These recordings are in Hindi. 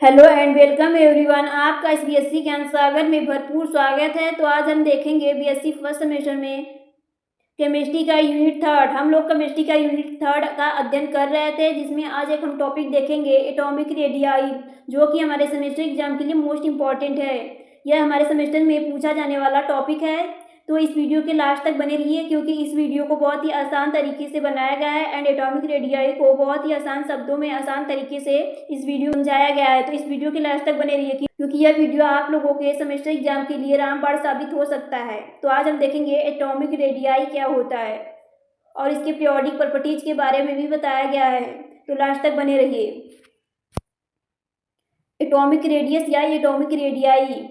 Hello and welcome everyone. आपका इस बीएससी ज्ञान सागर में भरपूर स्वागत है। तो आज हम देखेंगे बीएससी फर्स्ट सेमेस्टर में केमिस्ट्री का यूनिट थर्ड। हम लोग केमिस्ट्री का यूनिट थर्ड का अध्ययन कर रहे थे, जिसमें आज एक हम टॉपिक देखेंगे एटॉमिक रेडियाई, जो कि हमारे सेमेस्टर एग्जाम के लिए मोस्ट इंपॉर्टेंट है। यह हमारे सेमेस्टर में पूछा जाने वाला टॉपिक है। तो इस वीडियो के लास्ट तक बने रहिए, क्योंकि इस वीडियो को बहुत ही आसान तरीके से बनाया गया है एंड एटॉमिक रेडियाई को बहुत ही आसान शब्दों में आसान तरीके से इस वीडियो में समझाया गया है। तो इस वीडियो के लास्ट तक बने रहिए, क्योंकि यह वीडियो आप लोगों के सेमेस्टर एग्जाम के लिए रामबाण साबित हो सकता है। तो आज हम देखेंगे एटॉमिक रेडियाई क्या होता है और इसके पीरियोडिक प्रॉपर्टीज के बारे में भी बताया गया है। तो लास्ट तक बने रहिए। एटॉमिक रेडियस या atomic radii.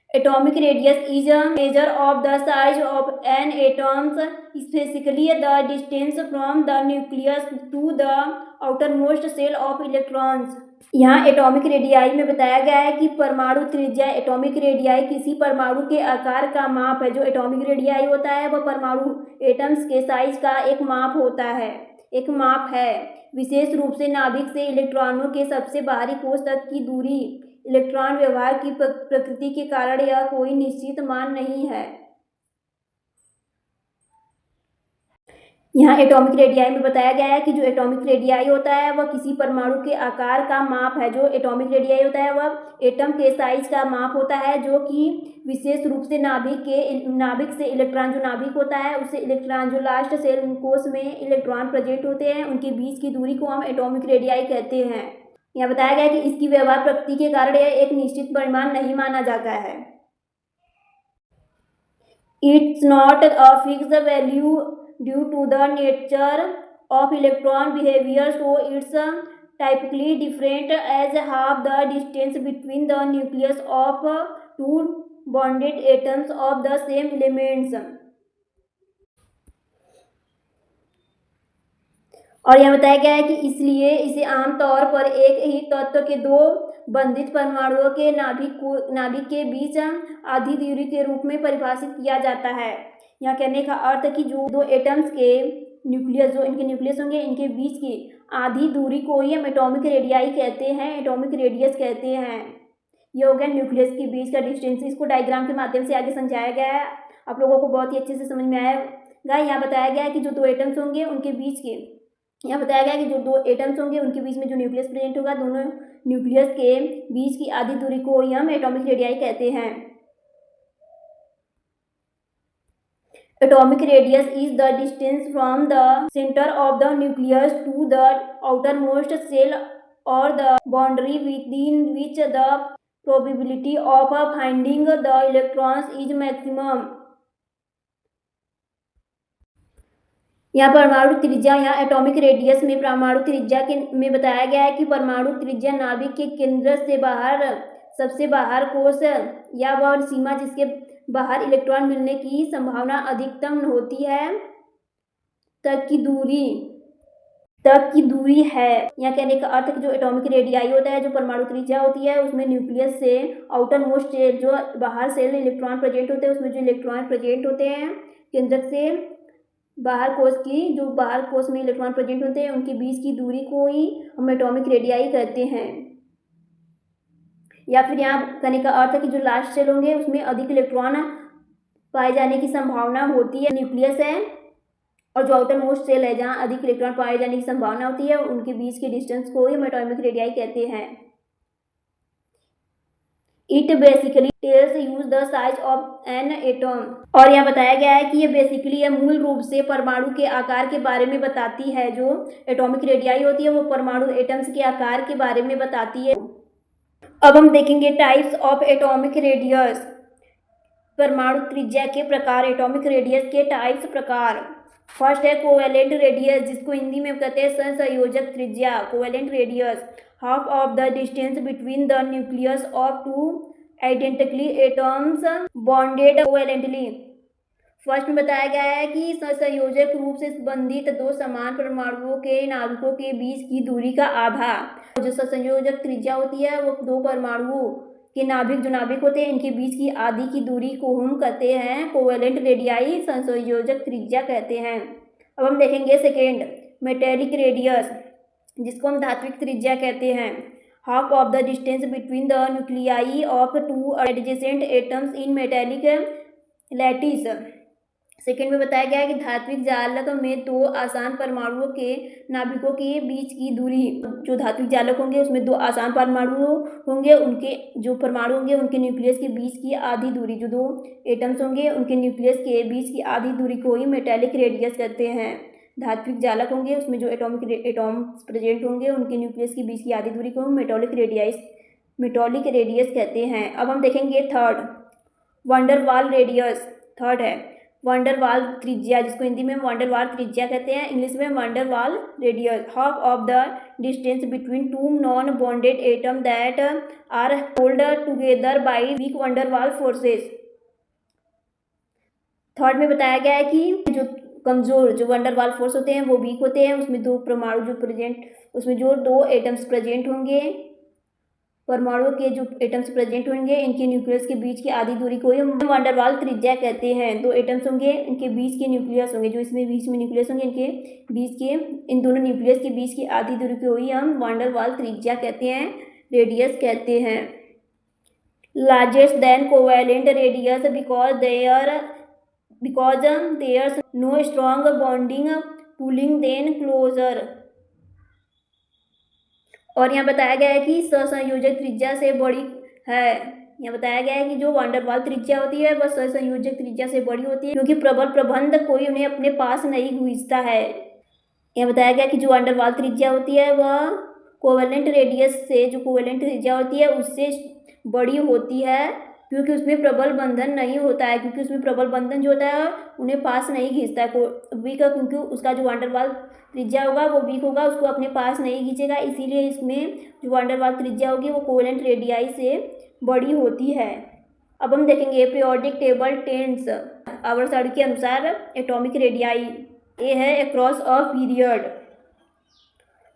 Atomic radius is a measure of the size of an atom, specifically the distance from the nucleus to the outermost shell of electrons। यहाँ एटॉमिक रेडियाई में बताया गया है कि परमाणु त्रिज्या। एटॉमिक रेडियाई किसी परमाणु के आकार का माप है। जो एटॉमिक रेडियाई होता है वह परमाणु एटम्स के साइज का एक माप होता है, एक माप है। विशेष रूप से नाभिक से इलेक्ट्रॉनों के सबसे बाहरी कोश तक की दूरी। इलेक्ट्रॉन व्यवहार की प्रकृति के कारण यह कोई निश्चित मान नहीं है। यहाँ एटॉमिक रेडियाई में बताया गया है कि जो एटॉमिक रेडियाई होता है वह किसी परमाणु के आकार का माप है। जो एटॉमिक रेडियाई होता है वह एटम के साइज का माप होता है, जो कि विशेष रूप से नाभिक से इलेक्ट्रॉन, जो नाभिक होता है उससे इलेक्ट्रॉन, जो लास्ट सेल कोश में इलेक्ट्रॉन प्रेजेंट होते हैं, उनके बीच की दूरी को हम एटॉमिक रेडियाई कहते हैं। यहाँ बताया गया है कि इसकी व्यवहार प्रकृति के कारण यह एक निश्चित परिमाण नहीं माना जाता है। It's not a fixed value due to the nature of electron behaviour, so it's typically different as half the distance between the nucleus of two bonded atoms of the same elements. और यह बताया गया है कि इसलिए इसे आमतौर पर एक ही तत्व के दो बंधित परमाणुओं के नाभिक के बीच आधी दूरी के रूप में परिभाषित किया जाता है। यहाँ कहने का अर्थ है कि जो दो एटम्स के न्यूक्लियस, जो इनके न्यूक्लियस होंगे, इनके बीच की आधी दूरी को ही हम एटॉमिक रेडियाई कहते हैं, एटॉमिक रेडियस कहते हैं। ये हो गया न्यूक्लियस के बीच का डिस्टेंस। इसको डायग्राम के माध्यम से आगे समझाया गया है, आप लोगों को बहुत ही अच्छे से समझ में आएगा। यहाँ बताया गया है कि जो दो एटम्स होंगे उनके बीच के, यहाँ बताया गया है कि जो दो एटम्स होंगे उनके बीच में जो न्यूक्लियस प्रेजेंट होगा, दोनों न्यूक्लियस के बीच की आधी दूरी को ही हम एटॉमिक रेडियाई कहते हैं। Atomic radius is the distance from the centre of the nucleus to the outermost shell और the boundary within which the probability of finding the electrons is maximum. यहाँ परमाणु त्रिज्या, यहाँ एटॉमिक रेडियस में परमाणु त्रिज्या के में बताया गया है कि परमाणु त्रिज्या नाभिक के केंद्र से बाहर, सबसे बाहर कोश या वह सीमा जिसके बाहर इलेक्ट्रॉन मिलने की संभावना अधिकतम होती है तक की दूरी है। यहाँ कहने का अर्थ है कि जो एटॉमिक रेडियाई होता है, जो परमाणु त्रिज्या होती है, उसमें न्यूक्लियस से आउटर मोस्ट सेल, जो बाहर सेल में इलेक्ट्रॉन प्रेजेंट होते हैं, उसमें जो इलेक्ट्रॉन प्रेजेंट होते हैं केंद्र से बाहर कोश की, जो बाहर कोश में इलेक्ट्रॉन प्रेजेंट होते हैं, उनके बीच की दूरी को ही हम एटॉमिक रेडियाई कहते हैं। या फिर यहाँ कहने का अर्थ है कि जो लास्ट सेल होंगे उसमें अधिक इलेक्ट्रॉन पाए जाने की संभावना होती है, न्यूक्लियस है, और जो आउटर मोस्ट सेल है जहाँ अधिक इलेक्ट्रॉन पाए जाने की संभावना होती है, उनके बीच के डिस्टेंस को ही हम एटॉमिक रेडियाई कहते हैं। It basically tells use the size of an atom. और यहाँ बताया गया है कि ये बेसिकली, यह मूल रूप से परमाणु के आकार के बारे में बताती है। जो एटॉमिक रेडियाई होती है वो परमाणु एटम्स के आकार के बारे में बताती है। अब हम देखेंगे टाइप्स ऑफ एटॉमिक रेडियस, परमाणु त्रिज्या के प्रकार, एटॉमिक रेडियस के टाइप्स प्रकार। फर्स्ट है कोवेलेंट रेडियस, जिसको हिंदी में कहते हैं सहसंयोजक त्रिज्या। Covalent radius, half of the distance between the nucleus of two identically atoms bonded covalently. First में बताया गया है कि सहसंयोजक रूप से संबंधित दो समान परमाणुओं के नाभिकों के बीच की दूरी का आधा। जो सहसंयोजक त्रिज्या होती है वो दो परमाणुओं के नाभिक, जो नाभिक होते हैं, इनके बीच की आधी की दूरी को हम कहते हैं कोवेलेंट रेडियाई, सहसंयोजक त्रिज्या कहते हैं। अब हम देखेंगे सेकेंड मेटेलिक रेडियस, जिसको हम धात्विक त्रिज्या कहते हैं। half of the distance between the nuclei of two adjacent atoms in metallic lattice। Second में बताया गया है कि धात्विक जालक में दो आसान परमाणुओं के नाभिकों के बीच की दूरी, जो धात्विक जालक होंगे उसमें दो आसान परमाणु होंगे, उनके जो परमाणु होंगे उनके न्यूक्लियस के बीच की आधी दूरी, जो दो एटम्स होंगे उनके न्यूक्लियस के बीच की आधी दूरी को ही मेटालिक रेडियस कहते हैं। धात्विक जालक होंगे उसमें जो एटॉम्स प्रेजेंट होंगे उनके न्यूक्लियस के बीच की आधी दूरी को मेटालिक रेडियस कहते हैं। अब हम देखेंगे थर्ड, वंडरवाल रेडियस। थर्ड है वंडरवाल त्रिज्या, जिसको हिंदी में वंडरवाल त्रिज्या कहते हैं, इंग्लिश में van der Waals radius. Half of the distance between two non bonded atom that are hold together by weak van der Waals forces. Third में बताया गया है कि जो कमजोर जो वंडरवाल फोर्स होते हैं वो वीक होते हैं, उसमें दो परमाणु जो प्रेजेंट, उसमें जो दो एटम्स प्रेजेंट होंगे, परमाणु के जो एटम्स प्रेजेंट होंगे इनके न्यूक्लियस के बीच की आधी दूरी को हम वंडरवाल त्रिज्या कहते हैं। दो एटम्स होंगे इनके बीच के न्यूक्लियस होंगे, जो इसमें बीच में न्यूक्लियस होंगे इनके बीच के, इन दोनों न्यूक्लियस के बीच की आधी दूरी को ही हम वंडरवाल त्रिज्या कहते हैं, रेडियस कहते हैं। Largest then covalent radius because there no strong bonding pulling then closer. और यहाँ बताया गया है कि सहसंयोजक त्रिज्या से बड़ी है। यहाँ बताया गया है कि जो वंडरवाल त्रिज्या होती है वह सहसंयोजक त्रिज्या से बड़ी होती है, क्योंकि प्रबल प्रबंध कोई उन्हें अपने पास नहीं खींचता है। यहाँ बताया गया कि जो वंडरवाल त्रिज्या होती है वह कोवेलेंट रेडियस से, जो कोवेलेंट त्रिज्या होती है उससे बड़ी होती है, क्योंकि उसमें प्रबल बंधन नहीं होता है, क्योंकि उसमें प्रबल बंधन जो होता है उन्हें पास नहीं खींचता है वीक, क्योंकि उसका जो वंडरवाल त्रिज्या होगा वो वीक होगा, उसको अपने पास नहीं खींचेगा, इसीलिए इसमें जो वंडरवाल त्रिज्या होगी वो कोवेलेंट रेडियाई से बड़ी होती है। अब हम देखेंगे पीरियोडिक टेबल टेंस आवर्त सारणी के अनुसार एटॉमिक रेडियाई। ये है across a period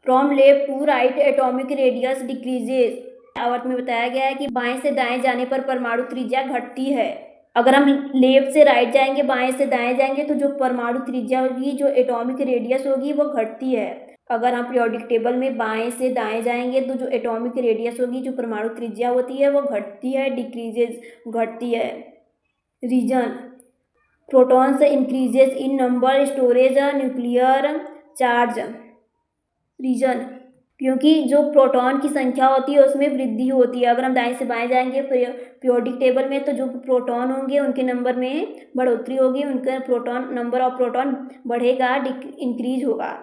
from left to right atomic radius decreases. आवर्त में बताया गया है कि बाएं से दाएं जाने पर परमाणु त्रिज्या घटती है। अगर हम लेफ्ट से राइट जाएंगे, बाएं से दाएं जाएंगे तो जो परमाणु त्रिज्या होगी, जो एटॉमिक रेडियस होगी वो घटती है। अगर हम पीरियोडिक टेबल में बाएं से दाएं जाएंगे तो जो एटॉमिक रेडियस होगी, जो परमाणु त्रिज्या होती है वो घटती है, डिक्रीजेस घटती है। Reason protons increases in number storage nuclear charge. Reason क्योंकि जो प्रोटॉन की संख्या होती है उसमें वृद्धि होती है। अगर हम दाएं से बाएं जाएंगे पीरियोडिक टेबल में तो जो प्रोटॉन होंगे उनके नंबर में बढ़ोतरी होगी, उनका प्रोटॉन नंबर ऑफ प्रोटॉन बढ़ेगा, इंक्रीज होगा।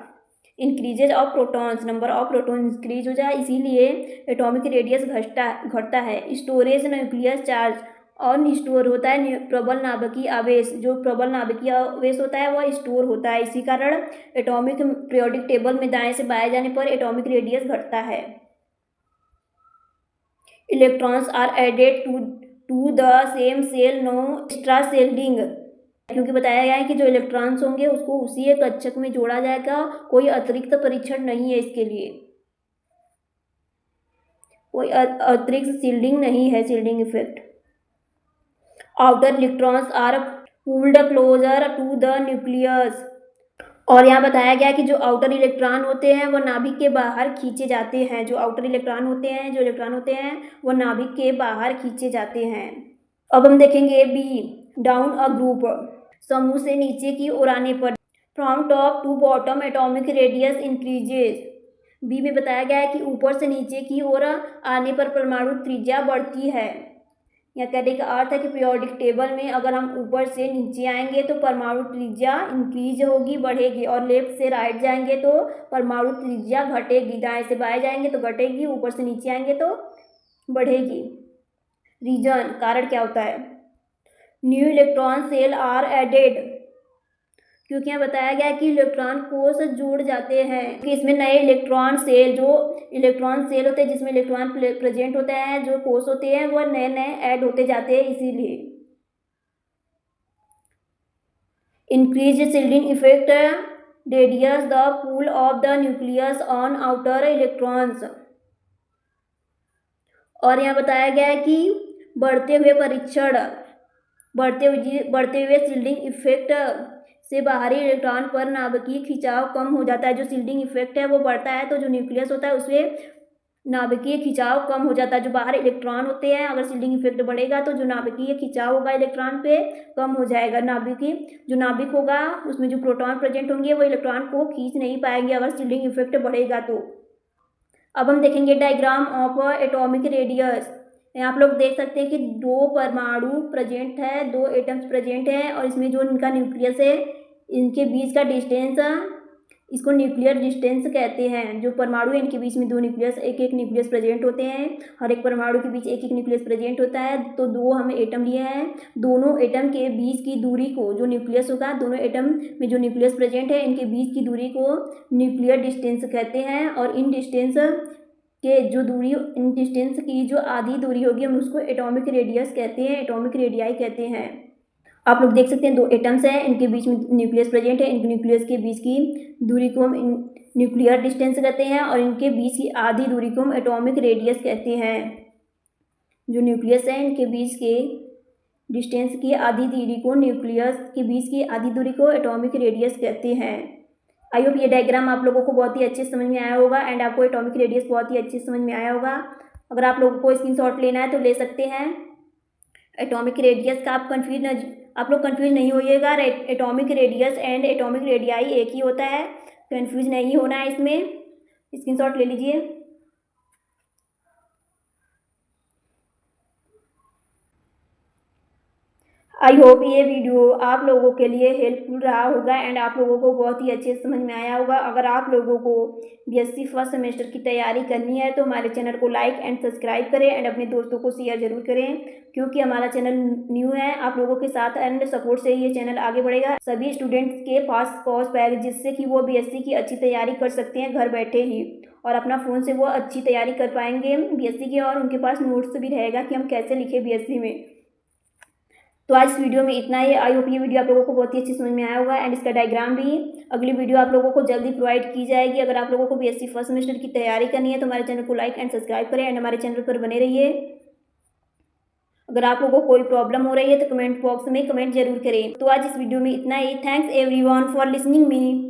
Increases of protons, number of proton increase हो जाए, इसीलिए एटॉमिक रेडियस घटता है। स्टोरेज न्यूक्लियर चार्ज और स्टोर होता है प्रबल नाभिकीय आवेश, जो प्रबल नाभिकीय आवेश होता है वह स्टोर होता है, इसी कारण एटॉमिक पीरियोडिक टेबल में दाएं से बाएं जाने पर एटॉमिक रेडियस घटता है। Electrons are added to the same shell, no extra shielding. क्योंकि बताया गया है कि जो इलेक्ट्रॉन्स होंगे उसको उसी एक कक्षक में जोड़ा जाएगा, कोई अतिरिक्त परीक्षण नहीं है, इसके लिए कोई अतिरिक्त सील्डिंग नहीं है, shielding effect. Outer electrons are pulled closer to the nucleus. और यहाँ बताया गया कि जो आउटर इलेक्ट्रॉन होते हैं वो नाभिक के बाहर खींचे जाते हैं, जो आउटर इलेक्ट्रॉन होते हैं वो नाभिक के बाहर खींचे जाते हैं। अब हम देखेंगे बी, डाउन अ ग्रुप, समूह से नीचे की ओर आने पर। From top to bottom atomic radius increases. B में बताया गया है कि ऊपर से नीचे की ओर आने पर परमाणु त्रिज्या बढ़ती है। यह कहने का अर्थ है कि पीरियोडिक टेबल में अगर हम ऊपर से नीचे आएंगे तो परमाणु त्रिज्या इंक्रीज होगी, बढ़ेगी, और लेफ्ट से राइट जाएंगे तो परमाणु त्रिज्या घटेगी, दाएं से बाएं जाएंगे तो घटेगी, ऊपर से नीचे आएंगे तो बढ़ेगी। रीजन कारण क्या होता है? New electron shell are added, क्योंकि यहाँ बताया गया कि इलेक्ट्रॉन कोष जुड़ जाते हैं, कि इसमें नए इलेक्ट्रॉन सेल, जो इलेक्ट्रॉन सेल होते हैं जिसमें इलेक्ट्रॉन प्रेजेंट होते हैं, जो कोष होते हैं वो नए नए ऐड होते जाते हैं, इसीलिए। Increase shielding effect radius the pull of the nucleus on outer electrons. और यहाँ बताया गया है कि बढ़ते हुए शिल्डिंग इफेक्ट से बाहरी इलेक्ट्रॉन पर नाभिकीय खिंचाव कम हो जाता है। जो शिल्डिंग इफेक्ट है वो बढ़ता है तो जो न्यूक्लियस होता है उसमें नाभिकीय खिंचाव कम हो जाता है। जो बाहर इलेक्ट्रॉन होते हैं, अगर शील्डिंग इफेक्ट बढ़ेगा तो जो नाभिकीय खिंचाव होगा इलेक्ट्रॉन पे कम हो जाएगा। जो नाभिक होगा उसमें जो प्रोटॉन प्रेजेंट होंगे वो इलेक्ट्रॉन को खींच नहीं पाएंगे अगर शील्डिंग इफेक्ट बढ़ेगा तो। अब हम देखेंगे डायग्राम ऑफ एटॉमिक रेडियस। यहाँ आप लोग देख सकते हैं कि 2 परमाणु प्रेजेंट है, 2 एटम्स प्रेजेंट है और इसमें जो इनका न्यूक्लियस है इनके बीच का डिस्टेंस इसको न्यूक्लियर डिस्टेंस कहते हैं। जो परमाणु है इनके बीच में 2 न्यूक्लियस एक एक न्यूक्लियस प्रेजेंट होते हैं। हर एक परमाणु के बीच एक एक न्यूक्लियस प्रेजेंट होता है। तो 2 हमें एटम लिए हैं। दोनों एटम के बीच की दूरी को, जो न्यूक्लियस होगा, दोनों एटम में जो न्यूक्लियस प्रेजेंट है इनके बीच की दूरी को न्यूक्लियर डिस्टेंस कहते हैं। और इन डिस्टेंस की जो आधी दूरी होगी हम उसको एटॉमिक रेडियस कहते हैं, एटॉमिक रेडियाई कहते हैं। आप लोग देख सकते हैं 2 एटम्स हैं, इनके बीच में न्यूक्लियस प्रेजेंट है। इनके न्यूक्लियस के बीच की दूरी को हम न्यूक्लियर डिस्टेंस कहते हैं और इनके बीच की आधी दूरी को हम एटॉमिक रेडियस कहते हैं। जो न्यूक्लियस है इनके बीच के डिस्टेंस की आधी दूरी को, न्यूक्लियस के बीच की आधी दूरी को एटॉमिक रेडियस कहते हैं। आई होप ये डायग्राम आप लोगों को बहुत ही अच्छे से समझ में आया होगा एंड आपको एटॉमिक रेडियस बहुत ही अच्छे से समझ में आया होगा। अगर आप लोगों को स्क्रीनशॉट लेना है तो ले सकते हैं। एटॉमिक रेडियस का आप लोग कंफ्यूज नहीं होइएगा। Atomic radius and atomic radii एक ही होता है, कंफ्यूज नहीं होना है इसमें। स्क्रीनशॉट ले लीजिए। आई होप ये वीडियो आप लोगों के लिए हेल्पफुल रहा होगा एंड आप लोगों को बहुत ही अच्छे से समझ में आया होगा। अगर आप लोगों को बीएससी फर्स्ट सेमेस्टर की तैयारी करनी है तो हमारे चैनल को लाइक एंड सब्सक्राइब करें एंड अपने दोस्तों को शेयर जरूर करें, क्योंकि हमारा चैनल न्यू है। आप लोगों के साथ एंड सपोर्ट से ये चैनल आगे बढ़ेगा। सभी स्टूडेंट्स के पास पहुँच पाएगा जिससे कि वो बीएससी की अच्छी तैयारी कर सकते हैं घर बैठे ही, और अपना फ़ोन से वो अच्छी तैयारी कर पाएंगे बीएससी की, और उनके पास नोट्स भी रहेगा कि हम कैसे लिखे बीएससी में। तो आज इस वीडियो में इतना ही। आई होप ये वीडियो आप लोगों को बहुत ही अच्छी समझ में आया होगा एंड इसका डायग्राम भी अगली वीडियो आप लोगों को जल्दी प्रोवाइड की जाएगी। अगर आप लोगों को बीएससी फर्स्ट सेमेस्टर की तैयारी करनी है तो हमारे चैनल को लाइक एंड सब्सक्राइब करें एंड हमारे चैनल पर बने रहिए। अगर आप लोगों को कोई प्रॉब्लम हो रही है तो कमेंट बॉक्स में कमेंट जरूर करें। तो आज इस वीडियो में इतना ही। Thanks everyone for listening me.